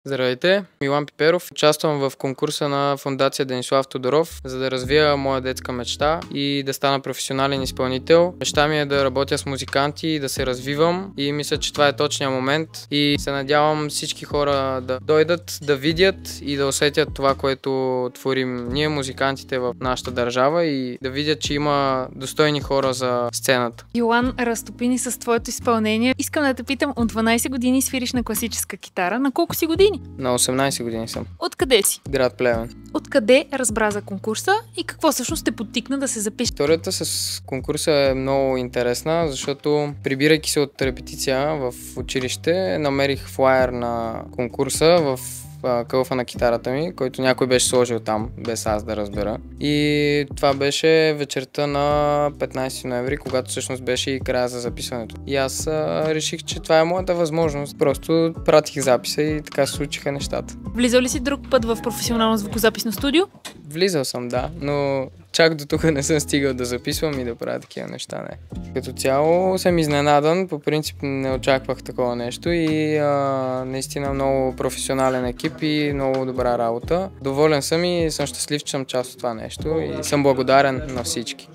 Здравейте, Милан Пиперов. Участвам в конкурса на Фондация Денислав Тодоров, за да развия моя детска мечта и да стана професионален изпълнител. Мечта ми е да работя с музиканти, да се развивам и мисля, че това е точният момент и се надявам всички хора да дойдат, да видят и да усетят това, което творим ние, музикантите в нашата държава, и да видят, че има достойни хора за сцената. Йоан, разтопи ни с твоето изпълнение. Искам да те питам, от 12 години свириш на класическа китара. На колко си години? На 18 години съм. Откъде си? Град Плевен. Откъде разбра за конкурса и какво всъщност те подтикна да се запише? Историята с конкурса е много интересна, защото прибирайки се от репетиция в училище, намерих флаер на конкурса в кълфа на китарата ми, който някой беше сложил там, без аз да разбера. И това беше вечерта на 15 ноември, когато всъщност беше и края за записването. И аз реших, че това е моята възможност. Просто пратих записа и така се случиха нещата. Влизал ли си друг път в професионално звукозаписно студио? Влизал съм, да, но чак до тук не съм стигал да записвам и да правя такива неща, не. Като цяло съм изненадан, по принцип не очаквах такова нещо и наистина много професионален екип и много добра работа. Доволен съм и съм щастлив, че съм част от това нещо и съм благодарен на всички.